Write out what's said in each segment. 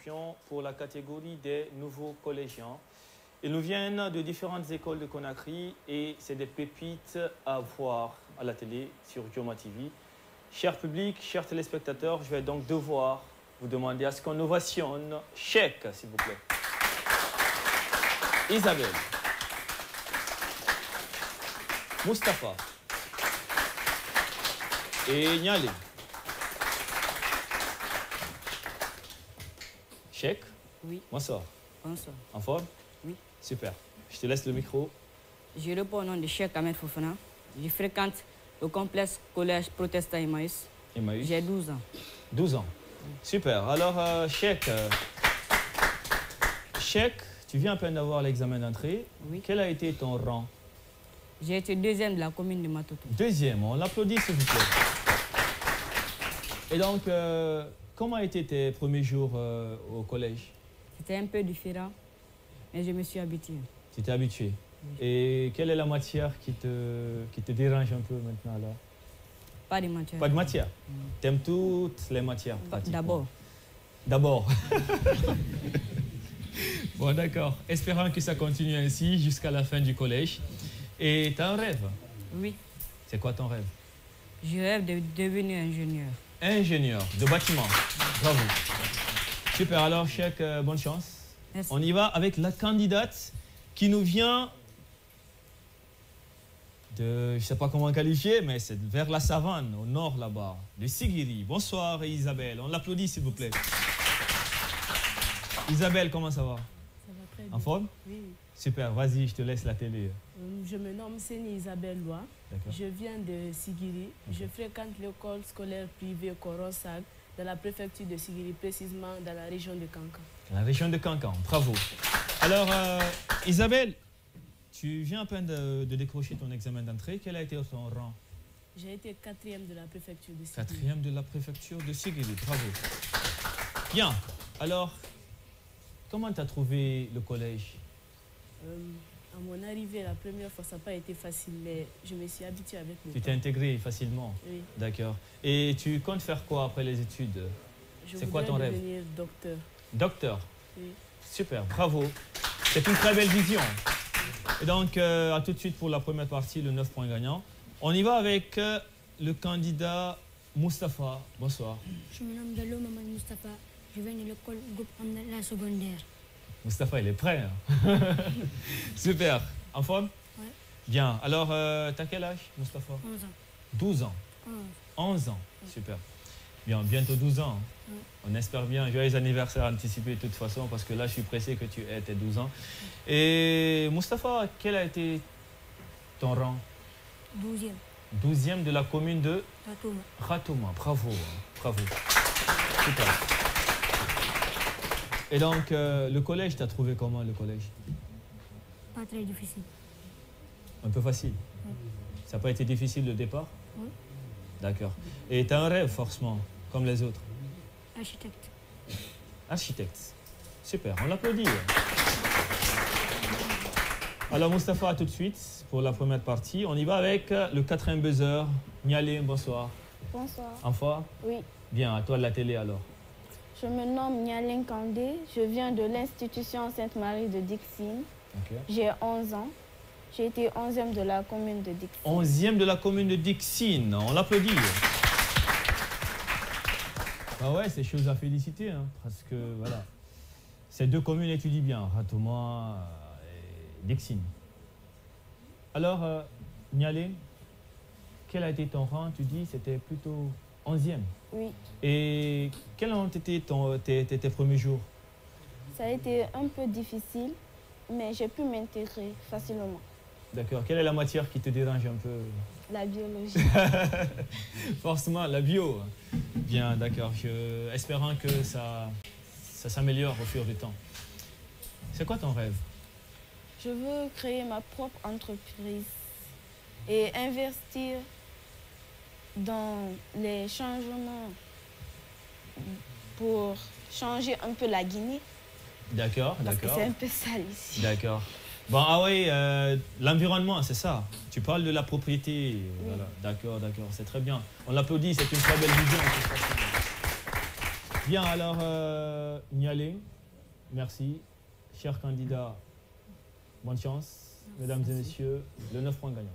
inscriptions pour la catégorie des nouveaux collégiens. Ils nous viennent de différentes écoles de Conakry et c'est des pépites à voir à la télé sur Joma TV. Cher public, chers téléspectateurs, je vais donc devoir vous demander à ce qu'on ovationne Cheikh, s'il vous plaît. Isabelle. Mustapha. Et Nialé. Cheikh. Oui. Bonsoir. Bonsoir. En forme? Oui. Super. Je te laisse le micro. Je réponds au nom de Cheikh Ahmed Fofana. Je fréquente le complexe collège protestant Emmaüs. Emmaüs. J'ai 12 ans. 12 ans. Super. Alors, Cheikh, tu viens à peine d'avoir l'examen d'entrée. Oui. Quel a été ton rang? J'ai été deuxième de la commune de Matoto. Deuxième. On l'applaudit, s'il vous plaît. Et donc, comment étaient tes premiers jours au collège? C'était un peu différent, mais je me suis habitué. Tu t'es habitué. Oui. Et quelle est la matière qui te dérange un peu maintenant là? Pas de matière. Pas de matière? T'aimes toutes les matières pratiquement? D'abord. D'abord. Bon, d'accord. Espérons que ça continue ainsi jusqu'à la fin du collège. Et tu as un rêve? Oui. C'est quoi ton rêve? Je rêve de devenir ingénieur. Ingénieur de bâtiment. Bravo. Super, alors Cheikh, bonne chance. Merci. On y va avec la candidate qui nous vient de, je ne sais pas comment qualifier, mais c'est vers la savane, au nord là-bas, de Sigiri. Bonsoir Isabelle, on l'applaudit s'il vous plaît. Isabelle, comment ça va? Ça va très bien. En forme? Oui. Super, vas-y, je te laisse la télé. Je me nomme Séni Isabelle Loa. Je viens de Sigiri. Je fréquente l'école scolaire privée Korosag dans la préfecture de Sigiri, précisément dans la région de Kankan. La région de Kankan, bravo. Alors, Isabelle, tu viens à peine de décrocher ton examen d'entrée. Quel a été ton rang? J'ai été 4e de la préfecture de Sigiri. 4e de la préfecture de Sigiri, bravo. Bien, alors, comment tu as trouvé le collège? À mon arrivée, la première fois, ça n'a pas été facile, mais je me suis habituée avec le Tu temps. t'es intégré facilement? Oui. D'accord. Et tu comptes faire quoi après les études? C'est quoi ton rêve? Devenir docteur. Docteur? Oui. Super, bravo. C'est une très belle vision. Et donc, à tout de suite pour la première partie, le 9 points gagnants. On y va avec le candidat Mustapha. Bonsoir. Je me nomme Gallo Maman Mustapha. Je viens de l'école groupe la secondaire. Mustapha, il est prêt. Hein? Super. En forme? Oui. Bien. Alors, tu as quel âge, Mustapha? 11 ans. 12 ans. 11 ans. Super. Bien, bientôt 12 ans. Oui. On espère bien. Joyeux anniversaire anticipé de toute façon, parce que là, je suis pressé que tu aies tes 12 ans. Et Mustapha, quel a été ton rang? 12e. 12e de la commune de Ratouma. Ratouma. Bravo. Bravo. Super. Et donc, le collège, tu as trouvé comment le collège? Pas très difficile. Un peu facile? Oui. Ça n'a pas été difficile le départ? Oui. D'accord. Et tu as un rêve, forcément, comme les autres? Architecte. Architecte. Super, on l'applaudit. Alors, Mustapha, à tout de suite pour la première partie. On y va avec le 4e buzzer. Nialé, bonsoir. Bonsoir. En forme? Oui. Bien, à toi de la télé alors. Je me nomme Nialin Kandé. Je viens de l'institution Sainte-Marie de Dixine. Okay. J'ai 11 ans. J'ai été 11e de la commune de Dixine. 11e de la commune de Dixine. On l'applaudit. Ah ouais, c'est chose à féliciter, hein, parce que voilà. Ces deux communes étudient bien, Ratouma et Dixine. Alors, Nialé, quel a été ton rang? Tu dis c'était plutôt 11e. Oui. Et quels ont été tes premiers jours? Ça a été un peu difficile, mais j'ai pu m'intégrer facilement. D'accord. Quelle est la matière qui te dérange un peu? La biologie. Forcément, la bio. Bien, d'accord. Espérant que ça s'améliore au fur du temps. C'est quoi ton rêve? Je veux créer ma propre entreprise et investir dans les changements pour changer un peu la Guinée. D'accord, Parce que d'accord. c'est un peu sale ici. D'accord. Bon, ah oui, l'environnement, c'est ça. Tu parles de la propriété. Oui. Voilà. D'accord, d'accord. C'est très bien. On l'applaudit, c'est une très belle vision. Bien, alors, Nialing, merci. Chers candidats, bonne chance. Mesdames et messieurs, le 9 points gagnant.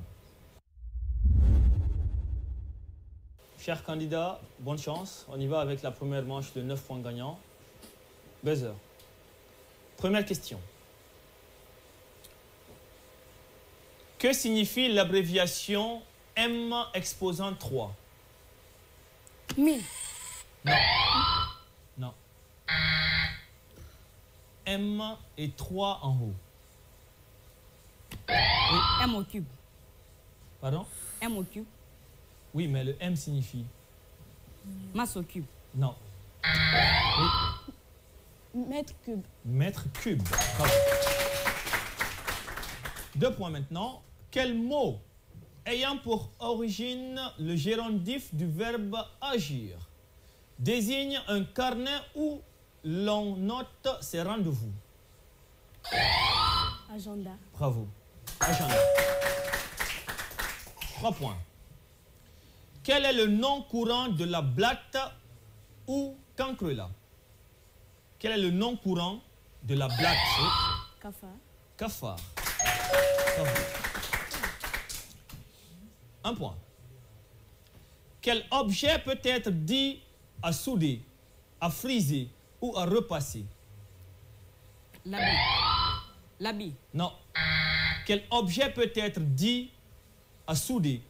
Chers candidats, bonne chance. On y va avec la première manche de 9 points gagnants. Buzzer. Première question. Que signifie l'abréviation M exposant 3? 1000. Non. Non. M et 3 en haut. Oui. M au cube. Pardon? M au cube. Oui, mais le M signifie? Masse au cube. Non. Oui. Mètre cube. Mètre cube. Bravo. 2 points maintenant. Quel mot ayant pour origine le gérondif du verbe agir désigne un carnet où l'on note ses rendez-vous? Agenda. Bravo. Agenda. 3 points. Quel est le nom courant de la blatte ou cancrela? Quel est le nom courant de la blatte? Cafard. Cafard. Bravo. 1 point. Quel objet peut être dit à souder, à friser ou à repasser? L'habit. L'habit. Non. Quel objet peut être dit à souder,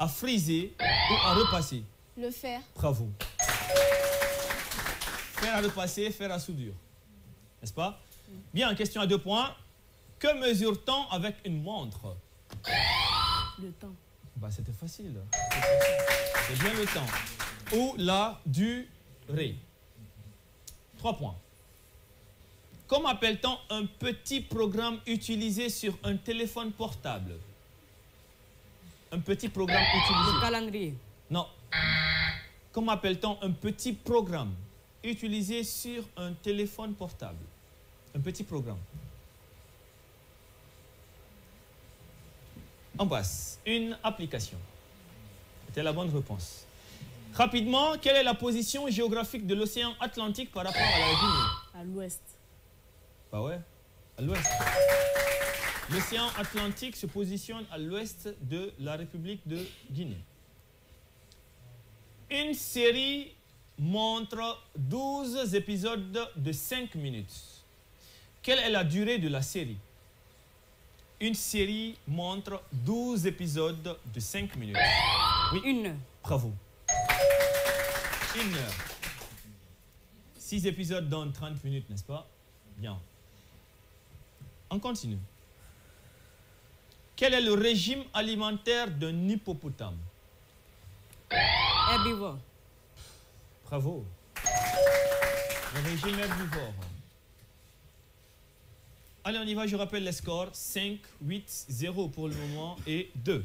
à friser ou à repasser? Le fer. Bravo. Fer à repasser, fer à soudure. N'est-ce pas? Bien, question à 2 points. Que mesure-t-on avec une montre? Le temps. Bah, c'était facile. C'est bien le temps. Ou la durée. 3 points. Comment appelle-t-on un petit programme utilisé sur un téléphone portable? Un petit programme utilisé. Le calendrier. Non. Comment appelle-t-on un petit programme utilisé sur un téléphone portable? Un petit programme. On passe. Une application. C'était la bonne réponse. Rapidement, quelle est la position géographique de l'océan Atlantique par rapport à la Guinée? À l'ouest. Bah ouais, à l'ouest. L'océan Atlantique se positionne à l'ouest de la République de Guinée. Une série montre 12 épisodes de 5 minutes. Quelle est la durée de la série? Une série montre 12 épisodes de 5 minutes. Oui. 1 heure. Bravo. 1 heure. 6 épisodes dans 30 minutes, n'est-ce pas? Bien. On continue. Quel est le régime alimentaire d'un hippopotame? Herbivore. Bravo. Le régime herbivore. Allez, on y va, je rappelle les scores. 5, 8, 0 pour le moment et 2.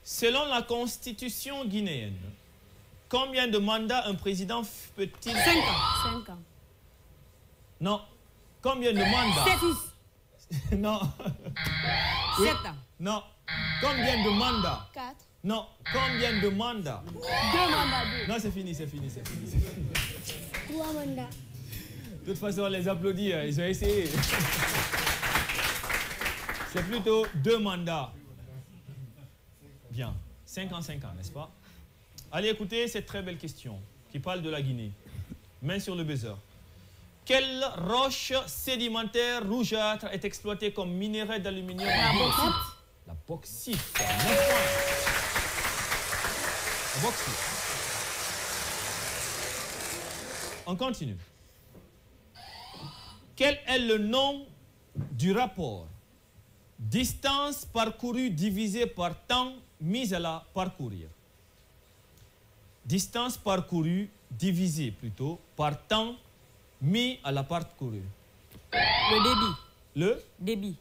Selon la constitution guinéenne, combien de mandats un président peut-il... 5 ans. 5 ans. Non. Combien de mandats? 7. Non. 7 ans. Non. Combien de mandats? 4. Non. Combien de mandats? 2 mandats. Non, c'est fini, c'est fini, c'est fini. 3 mandats. De toute façon, on les applaudit, hein, ils ont essayé. C'est plutôt 2 mandats. Bien. 5 ans, n'est-ce pas? Allez, écoutez cette très belle question qui parle de la Guinée. Main sur le buzzer. Quelle roche sédimentaire rougeâtre est exploitée comme minerai d'aluminium? La bauxite. La bauxite. 9 points. La bauxite. On continue. Quel est le nom du rapport? Distance parcourue divisée par temps mis à la parcourir. Distance parcourue divisée plutôt par temps mis à la parcourir. Le débit. Le Débit.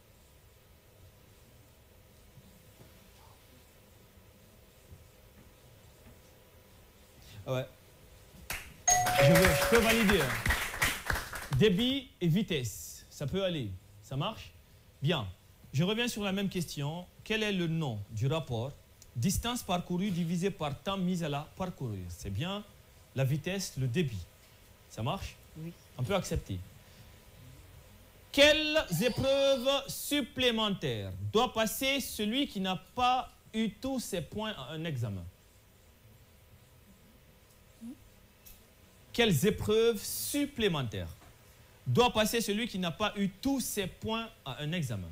Ouais. Je peux valider. Débit et vitesse, ça peut aller. Ça marche? Bien. Je reviens sur la même question. Quel est le nom du rapport? Distance parcourue divisée par temps mis à la parcourir. C'est bien la vitesse, le débit. Ça marche? Oui. On peut accepter. Quelles épreuves supplémentaires doit passer celui qui n'a pas eu tous ses points à un examen? Quelles épreuves supplémentaires doit passer celui qui n'a pas eu tous ses points à un examen?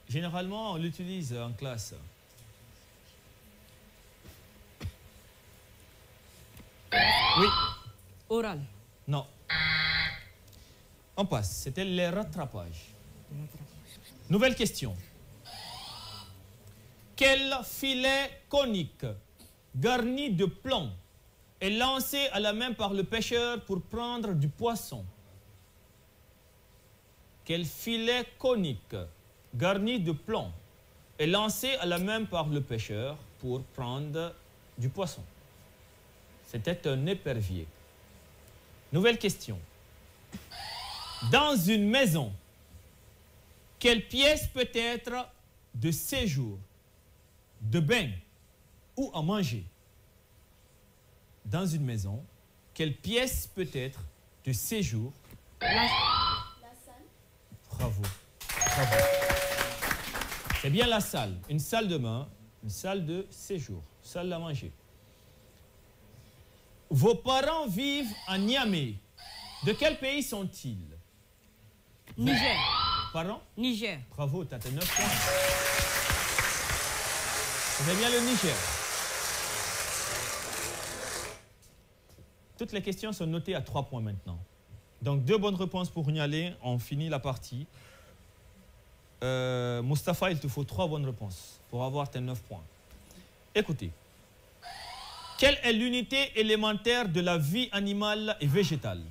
Généralement, on l'utilise en classe. Oui. Oral. Non. On passe. C'était les rattrapages. Nouvelle question. Quel filet conique garni de plomb est lancé à la main par le pêcheur pour prendre du poisson? Quel filet conique garni de plomb est lancé à la main par le pêcheur pour prendre du poisson? C'était un épervier. Nouvelle question. Dans une maison, quelle pièce peut être de séjour, de bain ou à manger? Dans une maison, quelle pièce peut être de séjour? La salle. Bravo. Bravo. C'est bien la salle. Une salle de bain, une salle de séjour, salle à manger. Vos parents vivent à Niamey. De quel pays sont-ils? Niger. Pardon? Niger. Bravo, tu as tes 9 points. C'est bien le Niger. Toutes les questions sont notées à 3 points maintenant. Donc 2 bonnes réponses pour Nialé, on finit la partie. Mustapha, il te faut 3 bonnes réponses pour avoir tes 9 points. Écoutez. Quelle est l'unité élémentaire de la vie animale et végétale?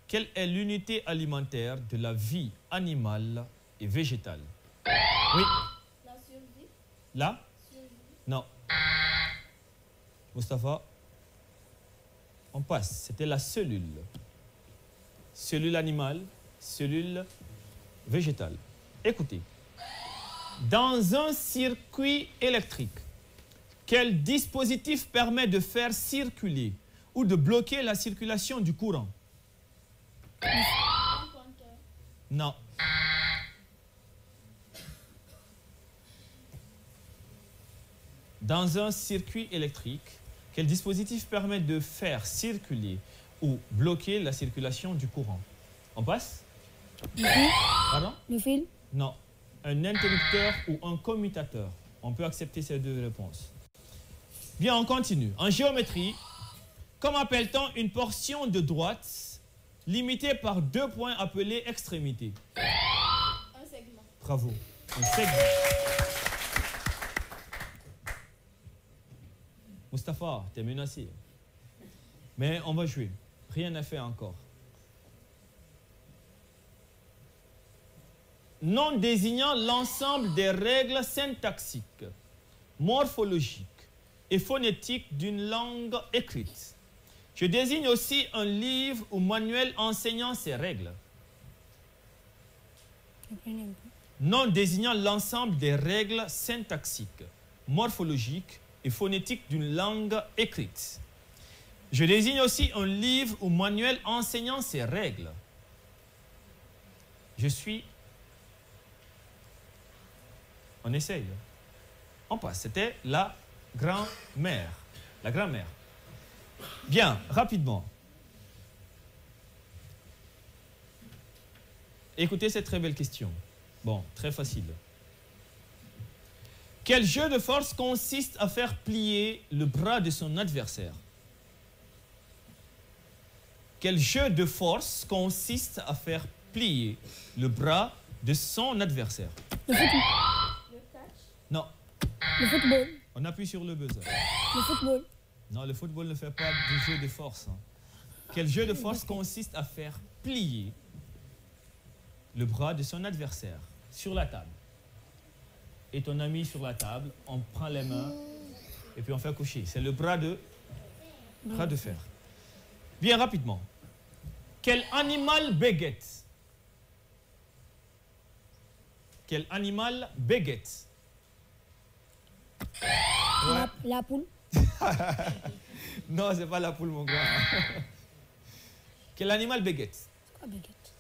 Quelle est l'unité alimentaire de la vie animale et végétale? Oui. La survie. Là? Non. Mustapha? On passe. C'était la cellule. Cellule animale, cellule végétale. Écoutez. Dans un circuit électrique, quel dispositif permet de faire circuler ou de bloquer la circulation du courant? Un compteur. Non. Dans un circuit électrique, quel dispositif permet de faire circuler ou bloquer la circulation du courant? On passe? Le fil. Pardon? Le fil. Non. Un interrupteur ou un commutateur. On peut accepter ces 2 réponses. Bien, on continue. En géométrie, comment appelle-t-on une portion de droite limitée par 2 points appelés extrémités? Un segment. Bravo. Un segment. Mustapha, t'es menacé. Mais on va jouer. Rien n'est fait encore. Non désignant l'ensemble des règles syntaxiques, morphologiques et phonétiques d'une langue écrite. Je désigne aussi un livre ou manuel enseignant ces règles. Non désignant l'ensemble des règles syntaxiques, morphologiques et phonétiques d'une langue écrite. Je désigne aussi un livre ou manuel enseignant ces règles. Je suis... On essaye. On passe. C'était la grand-mère. La grand-mère. Bien, rapidement. Écoutez cette très belle question. Bon, très facile. Quel jeu de force consiste à faire plier le bras de son adversaire? Quel jeu de force consiste à faire plier le bras de son adversaire? Le football. Le catch. Non. Le football. On appuie sur le buzzer. Le football. Non, le football ne fait pas du jeu de force. Hein. Quel jeu de force consiste à faire plier le bras de son adversaire sur la table? Et ton ami sur la table, on prend les mains et puis on fait coucher. C'est le bras de fer. Bien rapidement. Quel animal bégette? Quel animal bégette? Ouais. La poule. Non, c'est pas la poule, mon grand. Quel animal bégette? C'est quoi baguette?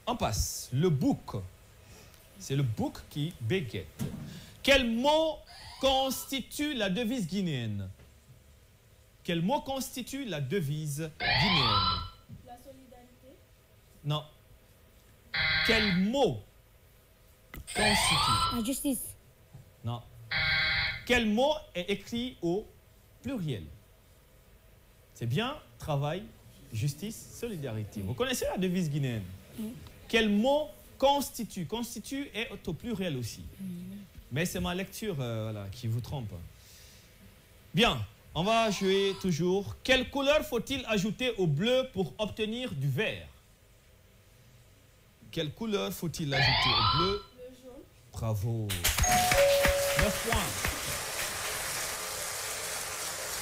On passe. Le bouc. C'est le bouc qui bégette. Quel mot constitue la devise guinéenne? Quel mot constitue la devise guinéenne? La solidarité. Non. Quel mot constitue? La justice. Non. Quel mot est écrit au pluriel? C'est bien, travail, justice, solidarité. Vous connaissez la devise guinéenne? Quel mot constitue? Constitue est au pluriel aussi. Mais c'est ma lecture voilà, qui vous trompe. Bien, on va jouer toujours. Quelle couleur faut-il ajouter au bleu pour obtenir du vert? Quelle couleur faut-il ajouter au bleu? Le jaune. Bravo. 9 points.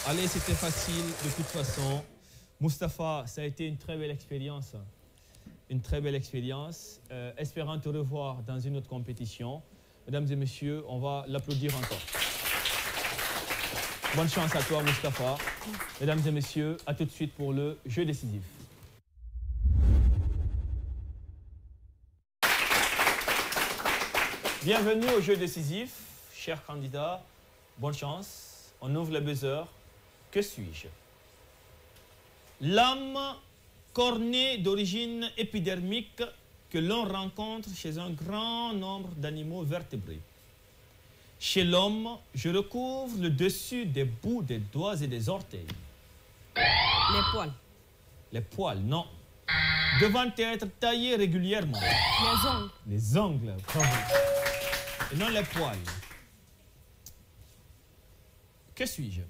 Allez, c'était facile de toute façon. Mustapha, ça a été une très belle expérience. Une très belle expérience. Espérant te revoir dans une autre compétition. Mesdames et messieurs, on va l'applaudir encore. Bonne chance à toi, Mustapha. Mesdames et messieurs, à tout de suite pour le jeu décisif. Bienvenue au jeu décisif, chers candidats. Bonne chance. On ouvre le buzzer. Que suis-je? L'âme cornée d'origine épidermique que l'on rencontre chez un grand nombre d'animaux vertébrés. Chez l'homme, je recouvre le dessus des bouts des doigts et des orteils. Les poils. Les poils, non. Devant être taillés régulièrement. Les ongles. Les ongles, bravo. Et non les poils. Que suis-je?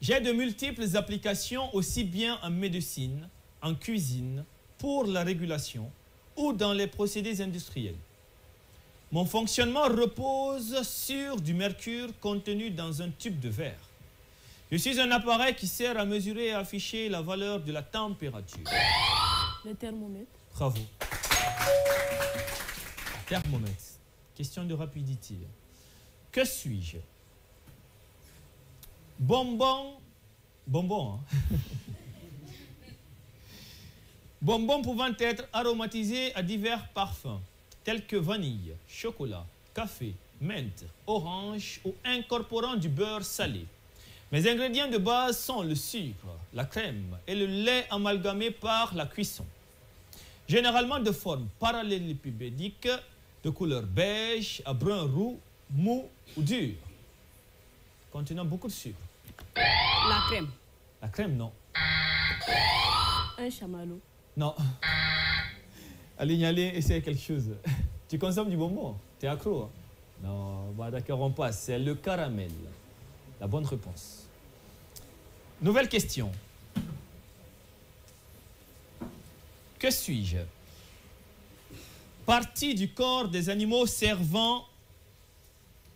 J'ai de multiples applications aussi bien en médecine, en cuisine, pour la régulation ou dans les procédés industriels. Mon fonctionnement repose sur du mercure contenu dans un tube de verre. Je suis un appareil qui sert à mesurer et afficher la valeur de la température. Le thermomètre. Bravo. Thermomètre. Question de rapidité. Que suis-je? Bonbon. Bonbon, hein? Bonbons pouvant être aromatisés à divers parfums, tels que vanille, chocolat, café, menthe, orange ou incorporant du beurre salé. Mes ingrédients de base sont le sucre, la crème et le lait amalgamé par la cuisson. Généralement de forme parallélépipédique, de couleur beige à brun roux, mou ou dur. Contenant beaucoup de sucre. La crème. La crème, non. Un chamallow. Non. Allez, essaye quelque chose. Tu consommes du bonbon? Tu es accro? Hein? Non, bah d'accord, on passe. C'est le caramel. La bonne réponse. Nouvelle question. Que suis-je? Partie du corps des animaux servant...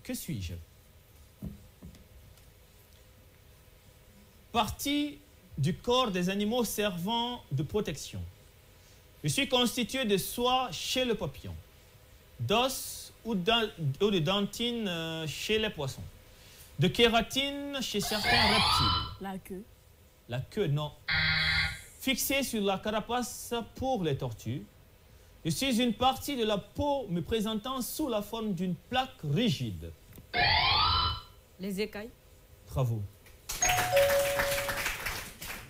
Que suis-je? Partie du corps des animaux servant de protection. Je suis constitué de soie chez le papillon, d'os ou de dentine chez les poissons, de kératine chez certains reptiles. La queue. La queue, non. Fixée sur la carapace pour les tortues. Je suis une partie de la peau me présentant sous la forme d'une plaque rigide. Les écailles. Bravo.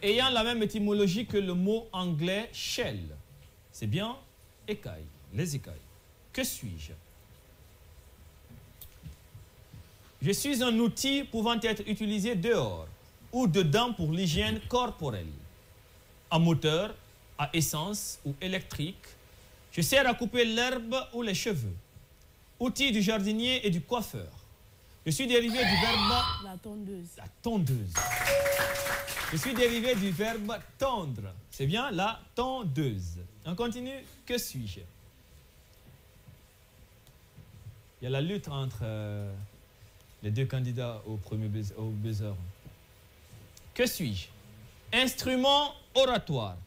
Ayant la même étymologie que le mot anglais shell. C'est bien écailles, les écailles. Que suis-je? Je suis un outil pouvant être utilisé dehors ou dedans pour l'hygiène corporelle. À moteur, à essence ou électrique, je sers à couper l'herbe ou les cheveux. Outil du jardinier et du coiffeur. Je suis dérivé du verbe... La tondeuse. La tondeuse. Je suis dérivé du verbe tondre. C'est bien la tondeuse. On continue. Que suis-je? Il y a la lutte entre les deux candidats au premier buzzer. Que suis-je? Instrument oratoire.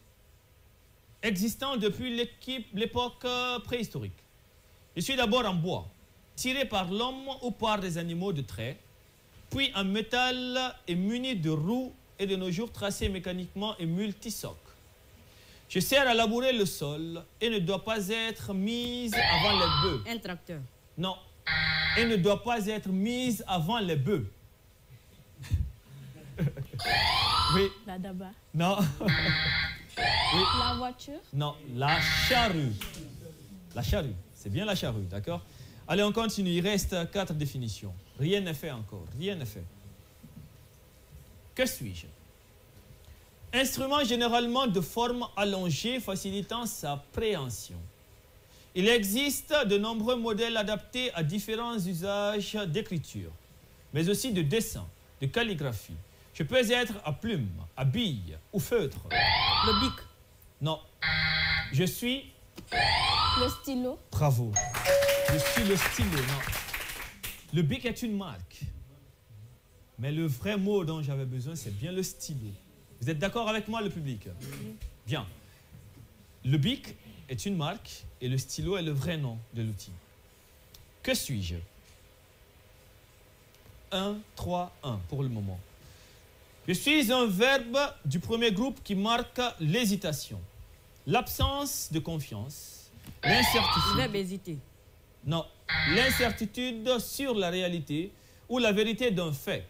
Existant depuis l'époque préhistorique. Je suis d'abord en bois, tiré par l'homme ou par des animaux de trait, puis en métal et muni de roues et de nos jours tracé mécaniquement et multisoc. Je sers à labourer le sol et ne doit pas être mise avant les bœufs. Un tracteur. Non. Et ne doit pas être mise avant les bœufs. Oui. La daba. Non. Oui. La voiture. Non, la charrue. La charrue, c'est bien la charrue, d'accord? Allez, on continue, il reste 4 définitions. Rien n'est fait encore, rien n'est fait. Que suis-je? Instrument généralement de forme allongée facilitant sa préhension. Il existe de nombreux modèles adaptés à différents usages d'écriture, mais aussi de dessin, de calligraphie. Je peux être à plume, à bille ou feutre. Le bic. Non. Je suis... Le stylo. Bravo. Je suis le stylo, non. Le bic est une marque. Mais le vrai mot dont j'avais besoin, c'est bien le stylo. Vous êtes d'accord avec moi, le public? Bien. Le bic est une marque et le stylo est le vrai nom de l'outil. Que suis-je? 1, 3, 1 pour le moment. Je suis un verbe du premier groupe qui marque l'hésitation, l'absence de confiance, l'incertitude. Le verbe hésiter. Non, l'incertitude sur la réalité ou la vérité d'un fait.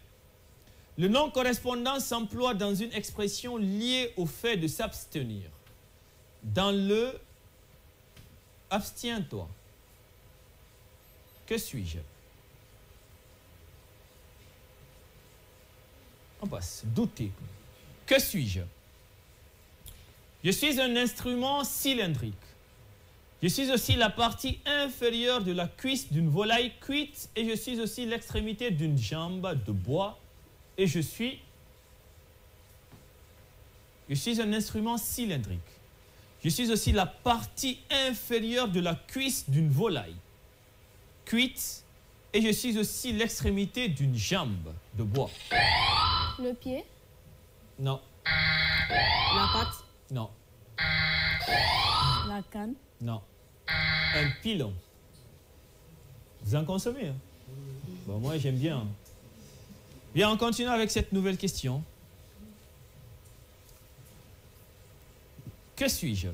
Le nom correspondant s'emploie dans une expression liée au fait de s'abstenir. Dans le « abstiens-toi ». Que suis-je? On passe. Douter. Que suis-je? Je suis un instrument cylindrique. Je suis aussi la partie inférieure de la cuisse d'une volaille cuite et je suis aussi l'extrémité d'une jambe de bois et je suis un instrument cylindrique. Je suis aussi la partie inférieure de la cuisse d'une volaille cuite et je suis aussi l'extrémité d'une jambe de bois. Le pied. Non. La patte. Non. La canne. Non. Un pilon. Vous en consommez, hein? Bon, moi, j'aime bien. Bien, on continue avec cette nouvelle question. Que suis-je?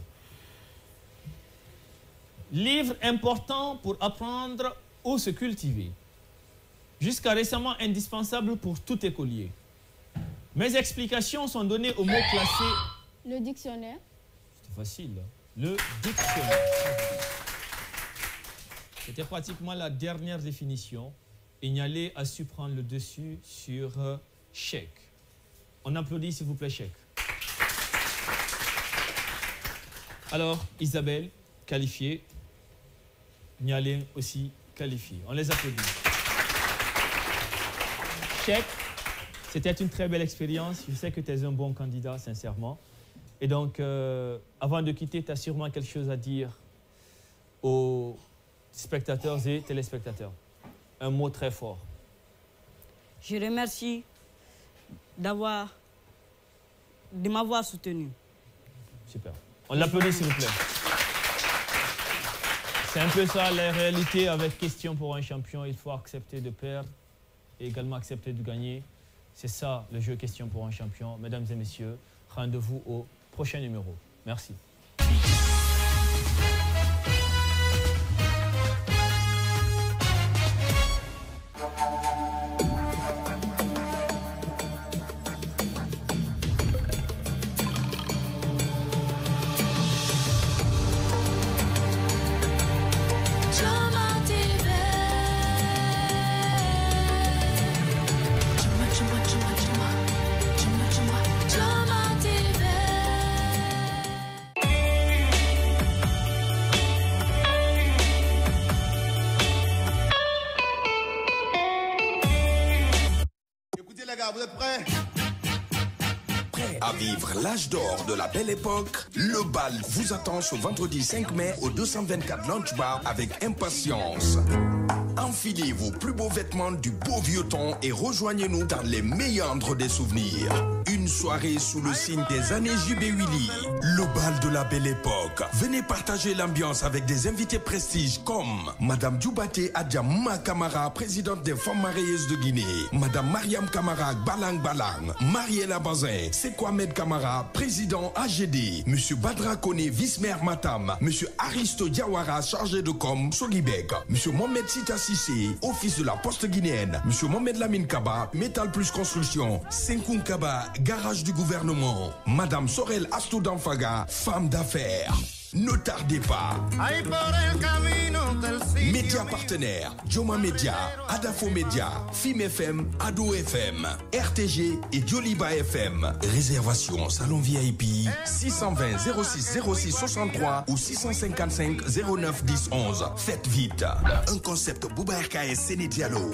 Livre important pour apprendre ou se cultiver. Jusqu'à récemment indispensable pour tout écolier. Mes explications sont données aux mots classés. Le dictionnaire. C'est facile. Le dictionnaire. C'était pratiquement la dernière définition. Ignalé a su prendre le dessus sur chèque. On applaudit s'il vous plaît, chèque. Alors, Isabelle, qualifiée. Ignalé aussi qualifié. On les applaudit. Chèque, c'était une très belle expérience. Je sais que tu es un bon candidat, sincèrement. Et donc, avant de quitter, tu as sûrement quelque chose à dire aux spectateurs et téléspectateurs. Un mot très fort. Je remercie de m'avoir soutenu. Super. On l'applaudit, s'il vous plaît. C'est un peu ça la réalité avec Question pour un champion. Il faut accepter de perdre et également accepter de gagner. C'est ça le jeu Question pour un champion. Mesdames et messieurs, rendez-vous au prochain numéro. Merci. Vous êtes prêts? Prêt à vivre l'âge d'or de la belle époque? Le bal vous attend ce vendredi 5 mai au 224 Lounge Bar avec impatience. Enfilez vos plus beaux vêtements du beau vieux temps et rejoignez-nous dans les méandres des souvenirs. Une soirée sous le signe des années JB Willy. Le bal de la belle époque. Venez partager l'ambiance avec des invités prestige comme Madame Djoubaté Adjama Kamara, présidente des femmes mariées de Guinée. Madame Mariam Kamara Balang Balang. Mariela Bazin. Sekou Ahmed Kamara, président AGD. Monsieur Badra Kone, vice-maire Matam. Monsieur Aristo Diawara, chargé de com Solibek. Monsieur Mohamed Sita Sissé, office de la poste guinéenne. Monsieur Mohamed Lamine Kaba, Métal Plus Construction. Senkoun Kaba, garage du gouvernement. Madame Sorel Astou Danfaga, femme d'affaires. Ne tardez pas. Média partenaires, Joma Media, Adafo Media, FIM FM, Ado FM, RTG et Dioliba FM. Réservation salon VIP 620 06 06 63 ou 655 09 10 11. Faites vite. Un concept Bouba RKS Séné Diallo.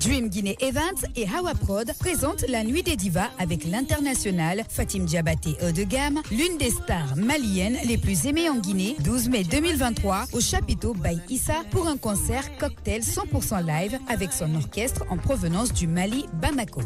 Dream Guinée Events et Hawa Prod présentent la Nuit des Divas avec l'international Fatim Diabaté haut de gamme, l'une des stars maliennes les plus aimées en Guinée, 12 mai 2023 au chapiteau Baye Issa pour un concert cocktail 100% live avec son orchestre en provenance du Mali, Bamako.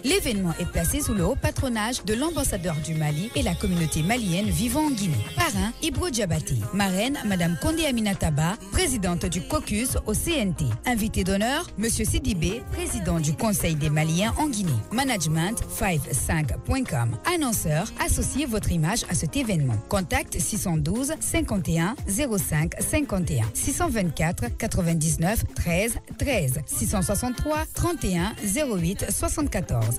L'événement est placé sous le haut patronage de l'ambassadeur du Mali et la communauté malienne vivant en Guinée. Parrain, Ibro Diabaté. Marraine, Madame Kondé Aminataba, présidente du caucus au CNT. Invité d'honneur, Monsieur Sidibé, président du Conseil des Maliens en Guinée. Management 55.com. Annonceur, associez votre image à cet événement. Contact 612 51 05 51 624 99 13 13 663 31 08 74.